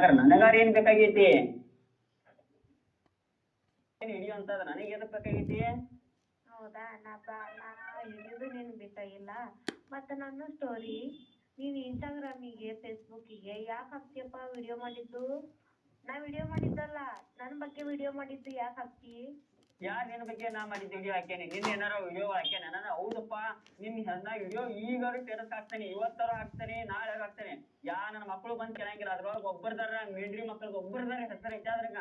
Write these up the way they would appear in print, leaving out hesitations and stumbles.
ನನಗಾರ ಏನ್ ಬೇಕಾಗೈತಿ? ಏನ್ ಹಿಡಿಯುವಂತದ ನನಗೆ ಎದಕ್ ಬೇಕಾಗೈತಿ? ಹೌದಾ ನಾನು ಹಿಡಿಯೋದು ನೀನು ಬೇಕಾಗಿಲ್ಲ. ಮತ್ತೆ ನನ್ನ ಸ್ಟೋರಿ ನೀನು ಇನ್ಸ್ಟಾಗ್ರಾಮಿಗೆ ಫೇಸ್ಬುಕ್ಕಿಗೆ ಯಾಕೆ ಹಾಕ್ತಿಯಪ್ಪ? ವಿಡಿಯೋ ಮಾಡಿದ್ದು ನಾ ವಿಡಿಯೋ ಮಾಡಿದ್ದಲ್ಲ, ನನ್ನ ಬಗ್ಗೆ ವಿಡಿಯೋ ಮಾಡಿದ್ದು ಯಾಕೆ ಹಾಕ್ತಿ? ಯಾರ್ ನಿನ್ ಬಗ್ಗೆ ನಾ ಮಾಡಿದ್ದ ವಿಡಿಯೋ ಹಾಕ್ಯಾನಿ? ನಿನ್ನ ಏನಾರ ವಿಡಿಯೋ ಹಾಕ್ಯಾನ? ನಾನು ಹೌದಪ್ಪ ನಾ ವಿಡಿಯೋ ಈಗಾರು ಸ್ಟೇಟಸ್ ಹಾಕ್ತಾನೆ, ಇವತ್ತಾರು ಹಾಕ್ತಾನೆ, ನಾಳೆ ಹಾಕ್ತಾನೆ. ನನ್ನ ಮಕ್ಕಳು ಬಂದ್ ಕೇಳಂಗಿಲ್ಲ. ಅದ್ರೊಳಗೆ ಒಬ್ಬರದಾರ ಮಿಲ್ಟ್ರಿ ಮಕ್ಕಳಿಗೆ ಒಬ್ಬರದಾರ ಹೆಸರು ಐತಾದ್ರಾಗ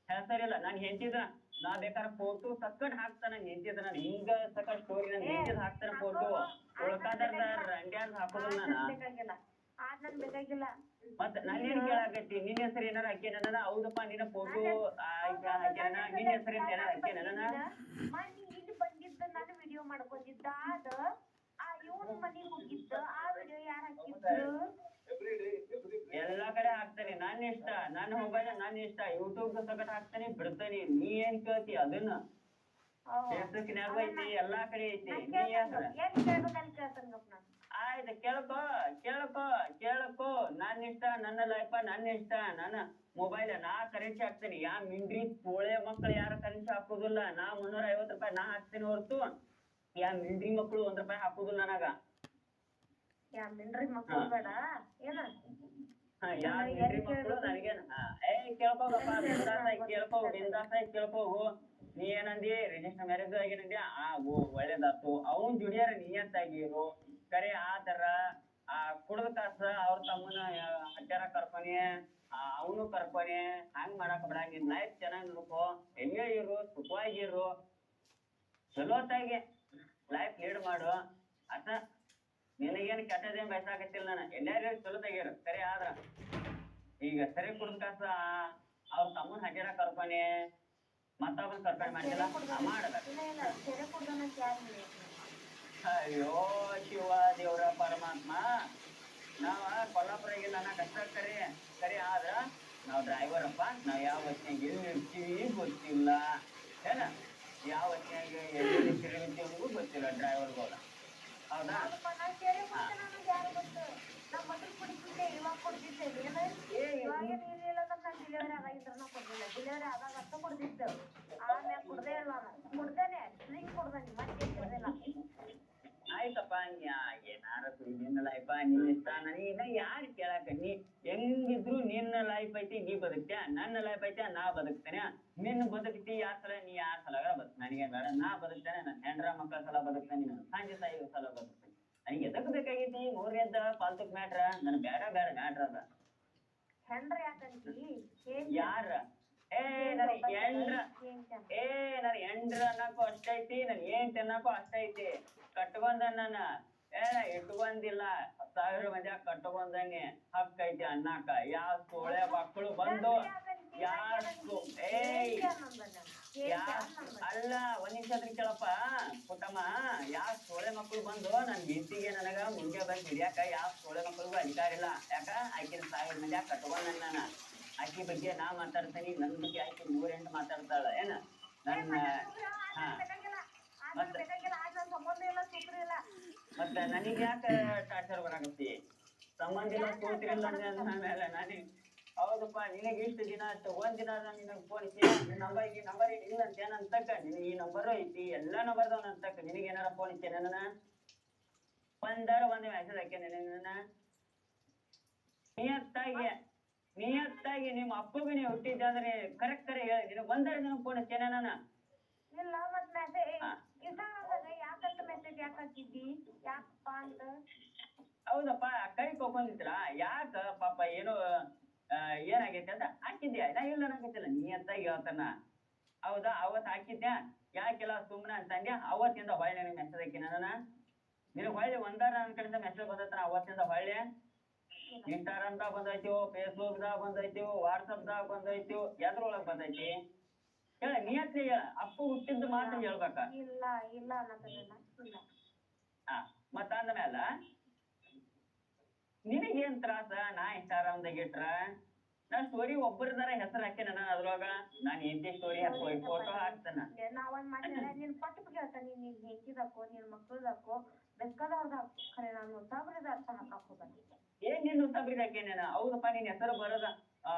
ಹೆಸರಿಲ್ಲ. ನಾನು ಹೆಂಡತಿದ ನಾ ಬೇಕಾದ್ರೆ ಫೋಟೋ ಸಕ್ಕಟ್ ಹಾಕ್ತಾನ. ನನ್ನ ಹೆಂಡತಿದ ನಾನು ಹಿಂಗ ಸಕ್ಕಟ್ ಸ್ಟೋರಿ ನನ್ನ ಹೆಂಡತಿದ ಹಾಕ್ತಾನೆ ಫೋಟೋ. ಉಳ್ಕಾದಾರ್ದ ರಂಡ್ಯಾರ್ದ ಹಾಕೋದಿಲ್ಲ ನಾನು. ನನ್ ಬೇಕಾಗಿಲ್ಲ. ಮತ್ತ ನಾನೇನ್ ಕೇಳಾಕತ್ತಿ? ನಿನ್ನ ಹೆಸರು ಏನಾರ ಹಾಕ್ಯಾನ? ಹೌದಪ್ಪ ನಿನ್ನ ಫೋಟೋ ಹಾಕ್ಯಾನ, ನಿನ್ನ ಹೆಸರು ಏನಾರ ಹಾಕ್ಯಾನ? ಇಲ್ಲಿ ಬಂದಿದ್ದ ನಾನು ವಿಡಿಯೋ ಮಾಡ್ಕೊಂಡಿದ್ದ ಅದ ಇವನ್ ಮನೆಗೆ ಹೋಗಿದ್ದ ಆ ವಿಡಿಯೋ ಯಾರು ಹಾಕಿದ್ರು? ಎಲ್ಲಾ ಕಡೆ ಹಾಕ್ತಾನೆ. ನನ್ನ ಇಷ್ಟ, ನನ್ನ ಮೊಬೈಲ್ ನನ್ನ ಇಷ್ಟ. ಯೂಟ್ಯೂಬ್ ಸಕಟ್ ಹಾಕ್ತಾನೆ, ಬಿಡ್ತಾನೆ. ನೀ ಏನ್ ಕೇಳ್ತಿ? ಅದನ್ನ ಫೇಸ್ಬುಕ್ನ್ಯಾಗೂ ಐತಿ, ಎಲ್ಲಾ ಕಡೆ ಐತಿ. ನೀ ಆಯ್ತು, ಕೇಳ್ಕೊ ಕೇಳ್ಕೊ ಕೇಳ್ಕೊ. ನನ್ನ ಇಷ್ಟ, ನನ್ನ ಲೈಫ ನನ್ನ ಇಷ್ಟ. ನನ್ನ ಮೊಬೈಲ್ ನಾ ಕರೆನ್ಸಿ ಹಾಕ್ತೇನೆ. ಮಿಂಡ್ರಿ ಕೋಳೆ ಮಕ್ಳು ಯಾರ ಕರೆನ್ಸಿ ಹಾಕುದಿಲ್ಲ. ನಾ ₹350 ನಾ ಹಾಕ್ತೇನೆ ಹೊರತು ಮಿಂಡ್ರಿ ಮಕ್ಳು ₹1 ಹಾಕುದಿಲ್ಲ ನನಗ. ಮಿಂಡ್ರಿ ಮಕ್ಳು ಬೇಡ ಏನ? ಮಿಂಡ್ರಿ ಮಕ್ಳು ನನಗೇನ? ಕೇಳ್ಕೋಗಪ್ಪ, ಬಿಂದಾಸಾಗಿ ಕೇಳ್ಕೊ, ಬಿಂದಾಸಾಗಿ ಕೇಳ್ಕೋಗು. ನೀ ಏನಂದಿ? ರಿಜಿಸ್ಟರ್ ಮ್ಯಾರೇಜ್ ಆಗೇನಂದಿ? ಒಳ್ಳೇದಾತು. ಅವನ್ ಜುಡಿಯಾರ ನೀಯತ್ತಾಗಿರು. ಕರೆ ಆತರ ಕುಡ್ದ ಕಾಸ ಅವ್ರ ತಮ್ಮನ ಹಚ್ಚಾರ ಕರ್ಕೊನಿ, ಅವನು ಕರ್ಕೊನಿ. ಹಂಗ್ ಮಾಡಕ್ ಬಿಡ. ನಿನ್ ಲೈಫ್ ಚೆನ್ನಾಗಿ ನೋಡ್ಕೊ, ಹೆಂಗೆ ಇರು, ಸುಖವಾಗಿರು, ಚಲೋತ್ತಾಗಿ ಲೈಫ್ ಲೀಡ್ ಮಾಡು. ಅಷ್ಟ. ನಿನಗೇನು ಕೆಟ್ಟದೇನ್ ಬಯಸಾಕತ್ತಿಲ್ಲ ನಾನು. ಎಲ್ಲಾರು ಚಲೋತ್ತಾಗಿರು. ಕರೆ ಆದ್ರ ಈಗ ಸರಿ ಕುಡ್ದ ಕಾಸ ಅವ್ರ ತಮ್ಮನ ಹಚ್ಚಾರ ಕರ್ಕೊನಿ, ಮತ್ತೊಬ್ಬನ್ ಕರ್ಕೊಂಡ್ ಮಾಡ್ತಿಲ್ಲ ಮಾಡ್ಬೇಕು. ಅಯ್ಯೋ ಶಿವ ದೇವ್ರ ಪರಮಾತ್ಮ, ನಾವ ಕೊಲ್ಲಾಪುರಾಗಿಲ್ಲ ನಾ ಕಷ್ಟ ಕರೆ ಆದ್ರ ನಾವ್ ಡ್ರೈವರ್ ಅಪ್ಪ. ನಾವ್ ಯಾವ ಹೊತ್ನ್ಯಾಗ ಎಲ್ಲಿ ಇರ್ತೀವಿ ಗೊತ್ತಿಲ್ಲ, ಏನ ಯಾವ ಹೊತ್ನ್ಯಾಗ ಎಲ್ಲಿ ತಿರುಗಿರ್ತೀವಿ ಅನ್ನೋದು ಗೊತ್ತಿಲ್ಲ ಡ್ರೈವರ್ಗಳ. ಹೌದಾ? ಆಯ್ತಪ್ಪ, ಏನಾರ ನಿನ್ನ ಲೈಫ ನಿನ್ನ ಇಷ್ಟ. ನನಗಿನ್ನ ಯಾರು ಕೇಳಾಕ? ನೀ ಹೆಂಗಿದ್ರು ನಿನ್ನ ಲೈಫ್ ಐತಿ, ನೀ ಬದುಕ್ತ್ಯಾ. ನನ್ನ ಲೈಫ್ ಐತಿ, ನಾ ಬದುಕ್ತೇನೆ. ನಿನ್ನ ಬದುಕ್ತಿ ಯಾರ ಸಲ? ನೀ ಯಾರ ಸಲ ಬದುಕ್? ನನಗೇನ್ ಬೇಡ. ನಾ ಬದುಕ್ತೇನೆ. ನನ್ನ ಹೆಂಡ್ರ ಮಕ್ಕಳ ಸಲ ಬದುಕ್ತೇನೆ, ನನ್ನ ತಂದೆ ತಾಯಿ ಸಲ ಬದುಕ್ತೇನೆ. ನನಗೆ ಎದಕ್ ಬೇಕಾಗೈತಿ ಮೂರನೇದ ಪಾಲ್ತುಕ್ ಮ್ಯಾಟ್ರ? ನನ್ ಬೇಡ ಮ್ಯಾಟ್ರ ಅದ. ಯಾರ? ನನ್ ಹೆಂಡ್ರ ಅನ್ನಕ್ಕೂ ಅಷ್ಟೈತಿ, ನನ್ ಏನ್ ತಿನ್ನಕ್ಕೂ ಅಷ್ಟೈತಿ. ಕಟ್ಕೊಂಡ ನನ್ನ ಇಟ್ಕೊಂದಿಲ್ಲ. 10,000 ಮಂದಿಯಾಗ ಕಟ್ಕೊಂಡಂಗೆ ಹಕ್ಕ ಐತಿ ಅನ್ನಕ. ಯಾವ ಸೋಳೆ ಮಕ್ಕಳು ಬಂದು ಅಲ್ಲ, ಒಂದ್ ನಿಮಿಷ ಕೇಳಪ್ಪ ಪುಟ್ಟಮ್ಮ. ಯಾವ ಸೋಳೆ ಮಕ್ಕಳು ಬಂದು ನನ್ ಬೀಸಿಗೆ ನನಗ ಮುಂದೆ ಬಂದ್ ಹಿಡಿಯಾಕ ಯಾವ ಸೋಳೆ ಮಕ್ಕಳಿಗೂ ಅಧಿಕಾರ ಇಲ್ಲ. ಯಾಕ? ಆಕಿನ 1,000 ಮಂದಿಯಾಗ ಕಟ್ಕೊಂಡ್ ನನ್ನ. ಆಕಿ ಬಗ್ಗೆ ನಾ ಮಾತಾಡ್ತೇನಿ, ನನ್ ಬಗ್ಗೆ ಆಕಿ 108 ಮಾತಾಡ್ತಾಳ. ಏನ ನನ್ನ ಮತ್ತೆ ನನಗ್ ಯಾಕ ಟಾರ್ಚರ್ ಬರಾಕತ್ತಿ? ಸಂಬಂಧ ಇಲ್ಲ, ಕೂತಿರಿಲ್ಲ ಮೇಲೆ ನನಗೆ. ಹೌದಪ್ಪ, ನಿನಗೆ ಇಷ್ಟು ದಿನ ಆಯ್ತು. ಒಂದ್ ದಿನ ನಿನಗ್ ಫೋನ್ ನಂಬರ್ ಇಲ್ಲ ಅಂತ ಏನಂತಕ್ಕ? ನಿನಗೆ ಈ ನಂಬರ್ ಐತಿ, ಎಲ್ಲಾ ನಂಬರ್ದವ ಅಂತಕ್ಕ. ನಿನಗೆ ಏನಾರ ಫೋನ್ ಇತ್ತೆ ನನ್ನ? ಒಂದ್ ಮೆಸೇಜ್ ಹಾಕ್ಯಾನ ನನ್ನ? ನಿಯತ್ತಾಗಿ ನಿಮ್ಮ ಅಪ್ಪಗೆ ನೀವು ಹುಟ್ಟಿದ್ದಾದ್ರೆ ಕರೆಕ್ಟ್ ಹೇಳಿ. ನಿನಗೆ ಒಂದರ ದಿನ ಫೋನ್ ಹಚ್ಚೇನ ನಾನು? ಇಲ್ಲ. ಮತ್ ಮೆಸೇಜ್ ಯಾಕೆ ಹಾಕಿದ್ದಿ? ಯಾಕಪ್ಪ ಅಂತ? ಹೌದಪ್ಪ, ಕೈ ಕೊಕೊಂಡಿದ್ರ ಯಾಕ ಪಾಪ? ಏನೋ ಏನಾಗೈತೆ ಅಂತ ಹಾಕಿದ್ಯಾ? ನಾ ಇಲ್ಲ ಅನ್ನಕತ್ತಿಲ್ಲ, ನಿಯತ್ತಾಗಿ ಹೇಳ್ತಾನ. ಹೌದಾ? ಅವತ್ ಹಾಕಿದ್ಯಾ? ಯಾಕೆಲ್ಲ ಸುಮ್ಮನೆ ಅಂತಂದ್ಯಾ? ಅವತ್ತಿಂದ ಹೊಳ್ಳಿ ನನಗೆ ಮೆಸೇಜ್ ಹಾಕಿನ ನಾನು? ನಿನಗೆ ಹೊಳ್ಳಿ ಒಂದಾರ ನನ್ನ ಕಡೆಯಿಂದ ಮೆಸೇಜ್ ಬಂದೈತನ ಅವತ್ತಿಂದ ಹೊಳ್ಳಿ? ಇನ್ಸ್ಟಾಗ್ರಾಮ್ದಾಗ ಬಂದೈತಿವು, ಫೇಸ್ಬುಕ್ದಾಗ ಬಂದೈತಿವು, ವಾಟ್ಸಪ್ದಾಗ ಬಂದೈತಿವು, ಎದ್ರೊಳಗ್ ಬಂದೈತಿ ಹೇಳ? ನಿಯತ್ಲಿ ಹೇಳ. ಅಪ್ಪ ಹುಟ್ಟಿದ್ದು ಮಾತ್ರ ಹೇಳ್ಬೇಕ. ಇಲ್ಲ ಇಲ್ಲ ಮತ್ತ ಅಂದ್ಮೇಲ ನಿನಗೇನ್ ತ್ರಾಸ? ನಾ ಇನ್ಸ್ಟಾಗ್ರಾಮ್ದಾಗ ಇಟ್ರ ನಾ ಸ್ಟೋರಿ ಒಬ್ಬರದಾರ ಹೆಸರು ಹಾಕಿ ನಾನು ಅದ್ರೊಳಗ ನಾನು ಹೆಂಡತಿ ಸ್ಟೋರಿ ಹಾಕಿ ಫೋಟೋ ಹಾಕ್ತಾನ. ನಾವೊಂದ್ ಮಾತಾಡ ನೀನ್ ಪಟ್ಟು ಹೇಳ್ತಾನೆ. ನೀನ್ ಹೆಂಡತಿದಾಕೋ, ನೀನ್ ಮಕ್ಕಳದಾಕೋ, ಬೇಕಾದವ್ರದ್ದು ಖರೆ. ನಾನು ಸಾಬ್ರದ ಅರ್ಥ ಹಾಕಾಕ್ ಹೋಗ್ಬಾರ್ದು. ಏನ್ ನಿನ್ನ ಸಾಬ್ರಿದ ಹಾಕೇನೇನ? ಹೌದಪ್ಪ, ನಿನ್ ಹೆಸರು ಬರೋದ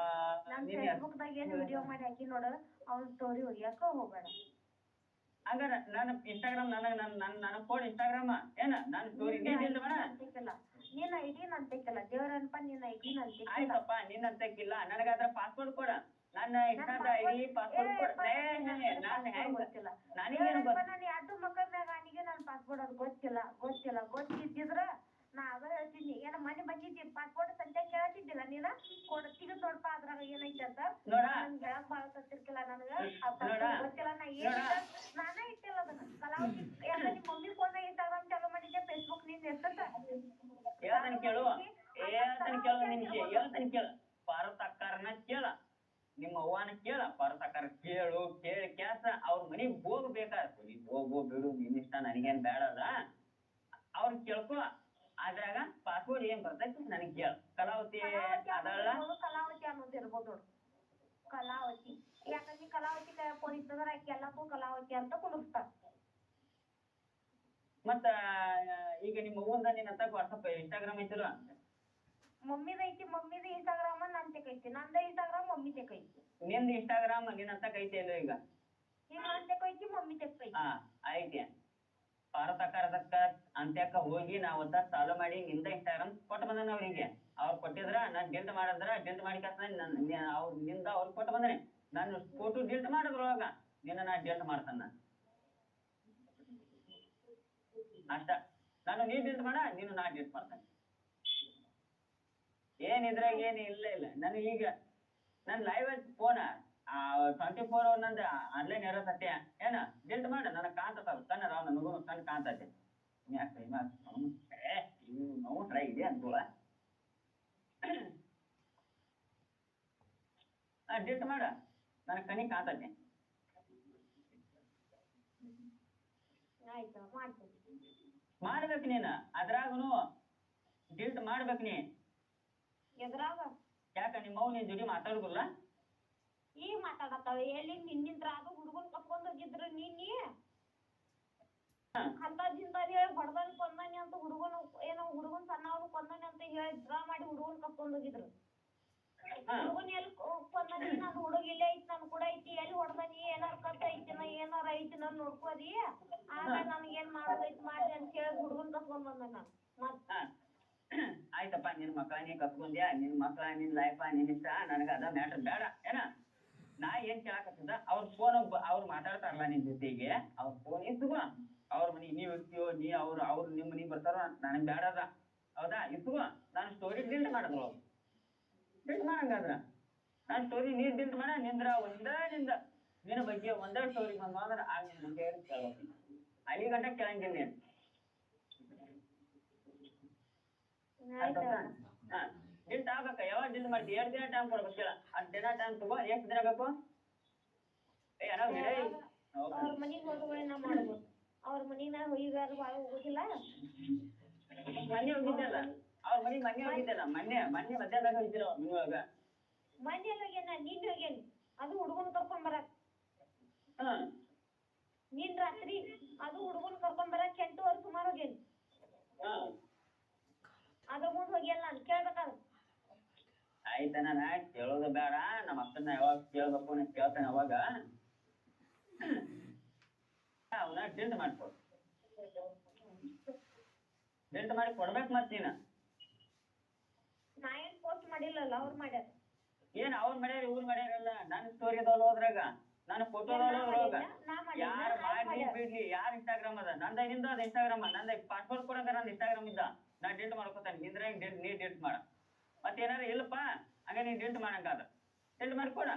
ನನ್ ನೀನ್ ಫೇಸ್ಬುಕ್ ದಾಗ ಏನ್ ವಿಡಿಯೋ ಮಾಡಿ ಹಾಕಿ ನೋಡು ಅವ್ನ ಸ್ಟೋರಿ ಒಯ್ಯಾಕ ಹೋಗ್ಬೇಡ. ಹಂಗಾರ ನನ್ನ ಇನ್ಸ್ಟಾಗ್ರಾಮ್ ನನ್ನ ಫೋನ್ ಇನ್ಸ್ಟಾಗ್ರಾಮ್ ಏನ ನನ್ನ ಸ್ಟೋರಿ ನೀನ್ ಇಲ್ಲ ಬೇಡ. ನಿನ್ನ ಐಡಿ ನಂತಕ್ಕಿಲ್ಲ ದೇವರನ್ಪ, ನಿನ್ನ ಐಡಿ ನಂತಕ್ಕಿಲ್ಲ. ಆಯ್ತಪ್ಪ ನಿನ್ನ ಅಂತಕ್ಕಿಲ್ಲ, ನನಗಾದ್ರ ಪಾಸ್ವರ್ಡ್ ಕೊಡ, ನನ್ನ ಇನ್ಸ್ಟಾದ ಐಡಿ ಪಾಸ್ವರ್ಡ್ ಕೊಡ. ನಾನು ಹೆಂಗ್ ಗೊತ್ತಿಲ್ಲ ನನಗೇನು ಗೊತ್ತ, ನಾನು ಎರಡು ಮಕ್ಕಳ ಮ್ಯಾಗ ಅವನಿಗೆ ನನ್ನ ಪಾಸ್ವರ್ಡ್ ಅದು ಗೊತ್ತಿದ್ದಿದ್ರ ನಾ ಅದ ಹೇಳ್ತೀನಿ. ಏನ ಮನೆ ಬಂದಿದ್ದಿ ಪಾಸ್ವರ್ಡ್ ಸಂತೆ ಕೇಳತ್ತಿದ್ದಿಲ್ಲ ನೀನ ಕೊಡ್ತೀಗ ತೊಡಪ ಅದ್ರಾಗ ಏನೈತಿ ಅಂತ ನನ್ ಹೇಳಕ್ ಬಾಳ ಗೊತ್ತಿರ್ಕಿಲ್ಲ ನನಗ. ಗೊತ್ತಿಲ್ಲ, ನಾ ಏನಿಲ್ಲ ನಾನೇ ಇಟ್ಟಿಲ್ಲ ಅದನ್ನ. ಕಲಾವತಿ ಯಾಕ ನಿಮ್ ಮಮ್ಮಿ ಫೋನ್ ಇನ್ಸ್ಟಾಗ್ರಾಮ್ ಚಾಲೂ ಮಾಡಿದ್ದೆ, ಫೇಸ್ಬುಕ್ ನಿನ್ ಎಷ್ಟಂತ ಹೇಳ್ತಾನೆ ಕೇಳು ಹೇಳ್ತಾನೆ ಕೇಳು. ಪಾರ್ವತ ಅಕ್ಕಾರನ ಕೇಳ, ನಿಮ್ಮ ಅವ್ವನ ಕೇಳ, ಪಾರ್ವತ ಅಕ್ಕಾರ ಕೇಳು. ಕೇಳಿ ಕ್ಯಾಸ ಅವ್ರ ಮನಿಗ್ ಹೋಗ್ಬೇಕಾದ್ರೆ ನೀನ್ ಹೋಗೋ ಬಿಡು, ನಿನ್ ಇಷ್ಟ, ನನಗೇನ್ ಬೇಡಲ್ಲ. ಅವ್ರ ಕೇಳ್ಕೊ, ಅದ್ರಾಗ ಪಾಸ್ವರ್ಡ್ ಏನ್ ಬರ್ತೈತಿ ನನಗ್ ಕೇಳ. ಕಲಾವತಿ ಅದಲ್ಲ, ಕಲಾವತಿ ಅನ್ನೋದು ಇರ್ಬೋದು ನೋಡು. ಕಲಾವತಿ ಯಾಕಂದ್ರೆ ಕಲಾವತಿ ಫೋನ್ ಇತ್ತಂದ್ರ ಆಕಿ ಎಲ್ಲಕ್ಕೂ ಕಲಾವತಿ ಅಂತ ಕುಡಿಸ್ತಾರ. ಮತ್ತ ಈಗ ನಿಮ್ಮ ಅವ್ವಂದ ನಿನ್ನ ಅಂತ ವಾಟ್ಸಪ್ ಇನ್ಸ್ಟಾಗ್ರಾಮ್ ಐತಿಲ್ಲ? ಮಮ್ಮಿದ ಐತಿ, ಮಮ್ಮಿದ ಇನ್ಸ್ಟಾಗ್ರಾಮ್ ನನ್ ತೆಕೈತಿ, ನಂದ ಇನ್ಸ್ಟಾಗ್ರಾಮ್ ಮಮ್ಮಿ ತೆಕೈತಿ. ನಿಂದ ಇನ್ಸ್ಟಾಗ್ರಾಮ್ ನಿನ್ನ ಅಂತ ಐತಿ ಇಲ್ಲ ಈಗ? ಈಗ ನನ್ ತೆಕೈತಿ, ಮಮ್ಮಿ ತೆಕೈತಿ. ಹಾ ಐತಿ. ಪಾರ್ವತ ಅಕ್ಕಾರದಕ್ಕ ಅಂತ್ಯಕ್ಕ ಹೋಗಿ ನಾವತ್ತ ಚಾಲು ಮಾಡಿ ನಿಂದ ಇನ್ಸ್ಟಾಗ್ರಾಮ್ ಕೊಟ್ಟು ಬಂದನ ಅವ್ರಿಗೆ. ಅವ್ರು ಕೊಟ್ಟಿದ್ರ ನಾನ್ ಡಿಲ್ಟ್ ಮಾಡಂದ್ರ ಡಿಲ್ಟ್ ಮಾಡಿ ಅವ್ರ ನಿಂದ ಅವ್ರಿಗೆ ಕೊಟ್ಟು ಬಂದನೆ. ನಾನು ಫೋಟೋ ಡಿಲ್ಟ್ ಮಾಡಿದ್ರೊಳಗ ನಿನ್ನ ನಾ ಡಿಲ್ಟ್ ಮಾಡ್ತಾನ ಅಷ್ಟ. ನಾನು ನೀ ಡಿಲ್ಟ್ ಮಾಡ, ನೀನು ನಾ ಡಿಲ್ಟ್ ಮಾಡ್ತಾನೆ. ಏನ್ ಇದ್ರಾಗ ಏನ್ ಇಲ್ಲ ನಾನು ಈಗ ನನ್ ಲೈವ್ ಫೋನ್ 24 ನಂದು ಆನ್ಲೈನ್ ಇರೋ ಸತ್ಯ ಏನ ಡಿಲ್ಟ್ ಮಾಡ, ನನಗ್ ಕಾಣ್ತದ ಕಣ್ಣ ರಾವ್, ನನಗೂ ಕಣ್ ಕಾಣ್ತೈತೆ. ನೋವು ಟ್ರೈ ಇದೆ ಅಂತೋಳ ಡಿಲ್ಟ್ ಮಾಡ, ನನಗ್ ಕಣ್ಣಿಗೆ ಕಾಣ್ತೈತೆ. ಮಾಡ್ಬೇಕು ನೀನು, ಅದ್ರಾಗನು ಡಿಲ್ಟ್ ಮಾಡ್ಬೇಕು ನೀ. ಎದ್ರಾಗ ಯಾಕ ನಿಮ್ಮ ಅವ್ ನಿನ್ ಜೋಡಿ ಮಾತಾಡುದಿಲ್ಲ? ಈಗ ಮಾತಾಡತ್ತಾವ ಎಲ್ಲಿ ನಿನ್ನಿಂತ್ರ ಅದು ಹುಡುಗನ್ ಕರ್ಕೊಂಡ್ ಹೋಗಿದ್ರು ನೀನಿ ಅಂತ ಜಿಂದಾರಿ ಹೇಳಿ ಹೊಡ್ದಾನಿ ಕೊಂದಾನಿ ಅಂತ ಹುಡುಗನ ಏನೋ ಹುಡುಗನ್ ಸಣ್ಣವನು ಕೊಂದಾನಿ ಅಂತ ಹೇಳಿ ಡ್ರಾ ಮಾಡಿ ಹುಡುಗನ್ ಕರ್ಕೊಂಡ್ ಹೋಗಿದ್ರು. ಹುಡುಗನ್ ಎಲ್ಲಿ ಕೊಂದಾನಿ, ನನ್ ಹುಡುಗ ಇಲ್ಲೇ ಐತಿ, ನನ್ ಕೂಡ ಐತಿ, ಎಲ್ಲಿ ಹೊಡ್ದಾನಿ, ಏನಾರ ಕಟ್ ಐತಿನ ಏನಾರ ಐತಿನ ನೋಡ್ಕೋರಿ, ಆಮೇಲೆ ನನ್ಗೇನ್ ಮಾಡೋದೈತಿ ಮಾಡ್ರಿ ಅಂತ ಹೇಳಿ ಹುಡುಗನ್ ಕರ್ಕೊಂಡ್ ಬಂದ ನಾನು. ಆಯ್ತಪ್ಪ, ನಿನ್ ಮಕ್ಳ ನೀ ಕಸ್ಕೊಂಡ್ಯಾ, ನಿನ್ ಮಕ್ಳ ನಿನ್ ಲೈಫ ನಿನ್ ಇಷ್ಟ, ನನಗ ಅದ ಮ್ಯಾಟರ್ ಬೇಡ ಏನ. ನಾ ಏನ್ ಕೇಳಾಕತ್ತಿದ್ದ, ಅವ್ರ ಫೋನ್ ಅವ್ರು ಮಾತಾಡ್ತಾರಲ್ಲ ನಿನ್ ಜೊತೆಗೆ, ಅವ್ರ ಫೋನ್ ಇಸ್ಕೋ. ಅವ್ರ ಮನಿ ನೀವ್ ಇರ್ತೀವೋ, ನೀ ಅವ್ರು ನಿಮ್ ಮನಿಗ್ ಬರ್ತಾರೋ ನನಗ್ ಬೇಡ ಅದ, ಹೌದಾ? ಇಸ್ಕೋ. ನಾನು ಸ್ಟೋರಿ ಡಿಲ್ಟ್ ಮಾಡಿದ್ರು, ಡಿಲ್ಟ್ ಮಾಡಂಗಾದ್ರ ನಾನ್ ಸ್ಟೋರಿ ನೀರ್ ಡಿಲ್ಟ್ ಮಾಡ. ನಿಂದ್ರ ನಿಂದ ನಿನ್ನ ಬಗ್ಗೆ ಒಂದೇ ಸ್ಟೋರಿ ಬಂದ್ರೆ ಆಗ ನಿನ್ ಹೇಳಿ ಕೇಳ್ಬೇಕು. ಅಲ್ಲಿ ಗಂಟ ಕೇಳಂಗಿಲ್ಲ ನೀನ್. ಡಿಲ್ಟ್ ಆಗ್ಬೇಕ. ಯಾವಾಗ ಡಿಲ್ಟ್ ಮಾಡ್ತೀವಿ? 2 ದಿನ ಟೈಮ್ ಕೊಡ್ಬೇಕಿಲ್ಲ. 2 ದಿನ ಟೈಮ್ ತಗೋ. ಎಷ್ಟು ದಿನ ಬೇಕು? ಅವ್ರ ಮನಿಗ್ ಹೋಗುವ ನಾ ಮಾಡ್ಬೋದು. ಅವ್ರ ಮನಿಗ್ ನಾ ಈಗಾರು ಬಾಳ ಹೋಗುದಿಲ್ಲ. ಮೊನ್ನೆ ಹೋಗಿದ್ದಲ್ಲ ಅವ್ರ ಮನಿಗ್, ಮೊನ್ನೆ ಹೋಗಿದ್ದಲ್ಲ, ಮೊನ್ನೆ ಮಧ್ಯಾಹ್ನದಾಗ ಹೋಗಿದ್ದಿಲ್ಲ ಅವ್ರ ಮನಿ ಒಳಗ. ಮೊನ್ನೆ ಹೋಗ್ಯಾನ, ನಿನ್ ಹೋಗ್ಯಾನಿ, ಅದು ಹುಡುಗನ್ ಕರ್ಕೊಂಡ್ ಬರಕ್. ನಿನ್ ರಾತ್ರಿ ಅದು ಹುಡುಗನ್ ಕರ್ಕೊಂಡ್ ಬರಕ್ 8 ಸುಮಾರು ಹೋಗ್ಯಾನಿ. ಅದ್ರ ಮುಂದ್ ಹೋಗ್ಯಲ್ಲ ನಾನು ಕೇಳ್ಬೇಕಾದ್ರೆ. ಆಯ್ತನ, ನಾ ಕೇಳೋದು ಬೇಡ, ನಮ್ಮ ಅಕ್ಕನ ಯಾವಾಗ ಕೇಳ್ಬೇಕು ನಾ ಕೇಳ್ತಾನೆ ಅವಾಗ. ಅವನ ಡಿಲ್ಟ್ ಮಾಡ್ಕೊ, ಡಿಲ್ಟ್ ಮಾಡಿ ಕೊಡ್ಬೇಕು. ಮತ್ ನೀನ ನಾ ಏನ್ ಪೋಸ್ಟ್ ಮಾಡಿಲ್ಲಲ್ಲ, ಅವ್ರು ಮಾಡ್ಯಾರ. ಏನ್ ಅವ್ರ ಮಾಡ್ಯಾರ ಇವ್ರು ಮಾಡ್ಯಾರಲ್ಲ? ನನ್ನ ಸ್ಟೋರಿ ಅದಾವಲ್ಲ ಹೋದ್ರಾಗ, ನನ್ನ ಫೋಟೋ ಅದಾವಲ್ಲ, ಯಾರು ಮಾಡಿ ಬಿಡ್ಲಿ, ಯಾರ ಇನ್ಸ್ಟಾಗ್ರಾಮ್ ಅದ ನಂದ, ನಿಂದ ಅದ ಇನ್ಸ್ಟಾಗ್ರಾಮ್. ನಂದ ಪಾಸ್ವರ್ಡ್ ಕೊಡಂಗ ನಂದು ಇನ್ಸ್ಟಾಗ್ರಾಮ್ ಇದ್ದ, ನಾ ಡಿಲ್ಟ್ ಮಾಡ್ಕೊತಾನೆ. ನಿಂದ್ರಾಗ ನೀ ಡಿಲ್ಟ್ ಮಾಡ. ಮತ್ತೇನಾರ ಇಲ್ಲಪ್ಪ ಹಂಗ ನೀನ್ ಡಿಲ್ಟ್ ಮಾಡಂಗಾದ ಡಿಲ್ಟ್ ಮಾಡ್ಕೊಡ.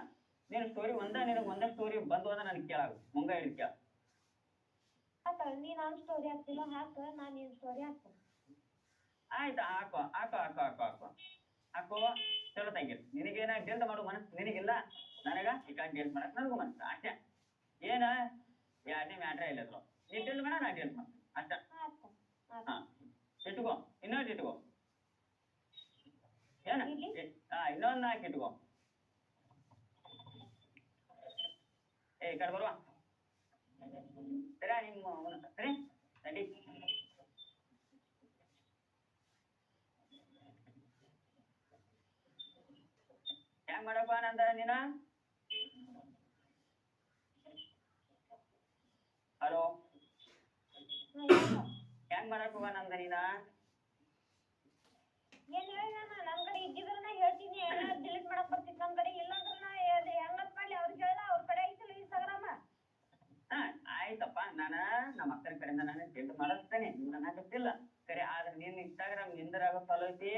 ನೀನು ಸ್ಟೋರಿ ನಿನಗೆ ಒಂದೇ ಸ್ಟೋರಿ ಬಂದು ಅಂದ್ರೆ ನನಗೆ ಕೇಳಾಗ ಮುಂಗ ಹಿಡ್ ಕೇಳ. ನೀ ನಾನು ಸ್ಟೋರಿ ಹಾಕ್ತಿಲ್ಲ, ಹಾಕ, ನಾನು ನಿನ್ ಸ್ಟೋರಿ ಹಾಕ್ತೇನೆ. ಆಯ್ತಾ? ಹಾಕೋ ಚಲೋ ತಂಗಿರ್. ನಿನಗೇನ ಡಿಲ್ಟ್ ಮಾಡೋ ಮನಸ್ಸು ನಿನಗಿಲ್ಲ, ನನಗ ಈ ಕಾಲ ಡಿಲ್ಟ್ ಮಾಡಕ್ ನನಗೂ ಮನಸ್ಸು ಅಷ್ಟೇ. ಏನ ಯಾರನೇ ಮ್ಯಾಟ್ರ ಇಲ್ಲದ್ರು, ನೀ ಡಿಲ್ಟ್ ಮಾಡ, ನಾ ಡಿಲ್ಟ್ ಮಾಡ್ತೀನಿ ಅಷ್ಟ. ಹಾ ಇಟ್ಕೋ, ಇನ್ನೊಂದು ಇಟ್ಕೋ. ಏನ ಇನ್ನೊಂದು ನಾಲ್ಕು ಇಟ್ಕೋ. ಈ ಕಡೆ ಬರುವ ಸರಿ ನಿಮ್ಮ ಸರಿ ನಡಿ. ಹೆಂಗ್ ಮಾಡಪ್ಪ ನಂದ ನೀನ ಹಲೋ ಹೆಂಗ್ ಮಾಡಪ್ಪ ನಂದ ನೀನ ಏನ್ ಹೇಳಿ ನಮ್ ಕಡೆ ಇದ್ದಿದ್ರ ನಾ ಹೇಳ್ತೀನಿ ಎಲ್ಲ ಡಿಲೀಟ್ ಮಾಡಕ್ ಬರ್ತಿತ್ತು ನಮ್ ಕಡೆ ಇಲ್ಲಾಂದ್ರ ನಾ ಹೆಂಗತ್ ಮಾಡ್ಲಿ ಅವ್ರಿಗೆ ಹೇಳ ಅವ್ರ ಕಡೆ ಐತಿಲ್ಲ ಇನ್ಸ್ಟಾಗ್ರಾಮ್ ಆಯ್ತಪ್ಪ ನಮ್ಮ ಅಕ್ಕನ ಕಡೆಯಿಂದ ನಾನು ಡಿಲೀಟ್ ಮಾಡಿಸ್ತೇನೆ ನನ್ನ ಗೊತ್ತಿಲ್ಲ ಸರಿ ಆದ್ರೆ ನಿನ್ ಇನ್ಸ್ಟಾಗ್ರಾಮ್ ನಿಂದರಾಗ ಚಾಲೋ ಐತಿ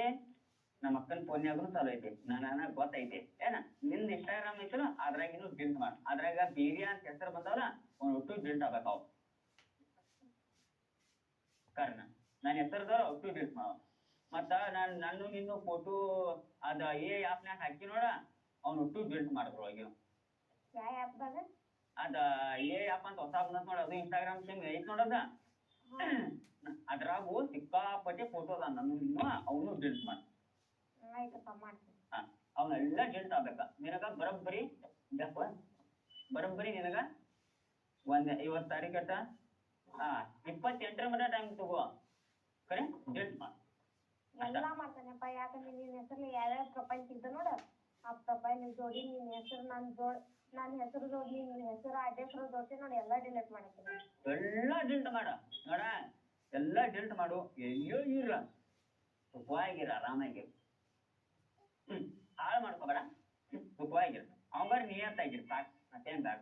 ನಮ್ಮ ಅಕ್ಕನ ಫೋನ್ಯಾಗೂ ಚಾಲೋ ಐತಿ ನನಗ ಗೊತ್ತೈತಿ ಏನ ನಿಂದ ಇನ್ಸ್ಟಾಗ್ರಾಮ್ ಐತಲ್ಲ ಅದ್ರಾಗಿನೂ ಡಿಲೀಟ್ ಮಾಡ ಅದ್ರಾಗ ಬೀರ್ಯ ಅಂತ ಹೆಸರು ಬಂದವಲ್ಲ ಅವ್ನು ಒಟ್ಟು ಡಿಲೀಟ್ ಆಗ್ಬೇಕು ಅವು ಕಾರಣ ನನ್ನ ಹೆಸರದ ಒಟ್ಟು ಡಿಲೀಟ್ ಮಾಡ ಮತ್ತ ನಾನು ನಿನ್ನ ಫೋಟೋ ಅದ ಆಪ್ನ್ಯಾಗ ಹಾಕಿ ನೋಡ ಅವ್ನು ಒಟ್ಟು ಡಿಲೀಟ್ ಮಾಡಿದ್ರು ಅಯ್ಯೋ ಯಾವ ಆಪ್ದಾಗ ಅದ ಆಪ್ ಅಂತ ಹೊಸ ಬಂದತ್ ನೋಡ ಅದು ಇನ್ಸ್ಟಾಗ್ರಾಮ್ ಸಿಮ್ ಐತ್ ನೋಡದ ಅದ್ರಾಗು ಸಿಕ್ಕಾಪಟ್ಟೆ ಫೋಟೋ ಅದ ನನ್ನ ಅವನು ಡಿಲೀಟ್ ಮಾಡ ಆಯ್ತಪ್ಪ ಮಾಡ್ತೀನಿ ಅವನ್ನೆಲ್ಲ ಡಿಲೀಟ್ ಆಗ್ಬೇಕ ನಿನಗ ಬರೋಬ್ಬರಿ ನಿನಗ ಇವತ್ತು ತಾರೀಕು ಎಷ್ಟ 28ರ ಮಟ ಟೈಮ್ ತಗೋ ಕರೆ ಡಿಲೀಟ್ ಮಾಡ ಎಲ್ಲಾ ಮಾಡ್ತಾನೆಪ್ಪ ಯಾಕಂದ್ರೆ ನಿನ್ನ ಹೆಸರಲ್ಲಿ ಯಾವ್ಯಾವ ಪ್ರೊಫೈಲ್ ಇದ್ದ ನೋಡು ಆ ಪ್ರೊಫೈಲ್ ಜೋಡಿ ನಿನ್ನ ಹೆಸರು ನನ್ನ ಹೆಸರು ಜೋಡಿ ನಿನ್ನ ಹೆಸರು ಅಡ್ರೆಸ್ ಜೋಡಿ ನೋಡಿ ಎಲ್ಲಾ ಡಿಲೀಟ್ ಮಾಡ್ತೀನಿ ಎಲ್ಲ ಡಿಲೀಟ್ ಮಾಡ ನೋಡ ಎಲ್ಲ ಡಿಲೀಟ್ ಮಾಡು ಎಲ್ಲೋ ಇರ ಸುಖವಾಗಿರ ಆರಾಮಾಗಿರ ಹಾಳು ಮಾಡ್ಕೋಬೇಡ ಸುಖವಾಗಿರ ಅವಂಗಾರ ನಿಯತ್ತಾಗಿರ್ ಸಾಕು ಮತ್ತೇನ್ ಬೇಡ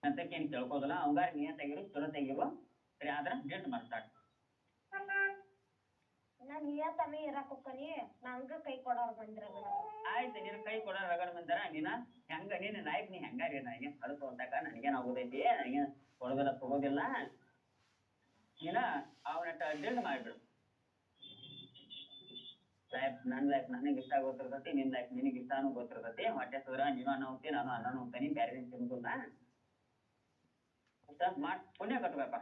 ಅಂತಕ್ಕೇನು ಕೇಳ್ಕೋದಲ್ಲ ಅವಂಗಾರ ನಿಯತ್ತಾಗಿರು ಚಲೋ ತೆಗಿರು ಸರಿ ಆದ್ರ ಡಿಲೀಟ್ ಮಾಡ್ತಾಳೆ ನಾನು ನಿಯತ್ತನೇ ಇರಾಕ್ ಹೋಗ್ತಾನಿ ನಂಗ ಕೈ ಕೊಡೋರು ಬಂದ್ರ ಆಯ್ತು ನಿನ್ ಕೈ ಕೊಡೋ ರಗಡ್ ಬಂದಾರ ನೀನ್ ನಾಯಕ್ ನೀ ಹೆಂಗಾರಿ ನನಗೆ ಕಳ್ಸು ಅಂತಾಕ ನನಗೇನ್ ಆಗೋದೈತಿ ನನಗೇನ್ ಕೊಡೋದಿಲ್ಲ ತಗೋದಿಲ್ಲ ನೀನ ಅವನ ಡಿಲೀಟ್ ಮಾಡ್ಬಿಡು ನನ್ನ ಲೈಫ್ ನನಗೆ ಇಷ್ಟ ಗೊತ್ತಿರ್ತೈತಿ ನಿನ್ ಲೈಫ್ ನಿನಗೆ ಇಷ್ಟಾನು ಗೊತ್ತಿರ್ತೈತಿ ಹೊಟ್ಟೆ ಸುದ್ರ ನೀನು ಅನ್ನ ಹೋಗ್ತಿ ನಾನು ಅನ್ನ ಹೋಗ್ತಾನಿ ಬೇರೆ ತಿನ್ಕೋಲ್ಲ ಮಾಡ್ ಪುಣ್ಯ ಕಟ್ಬೇಕ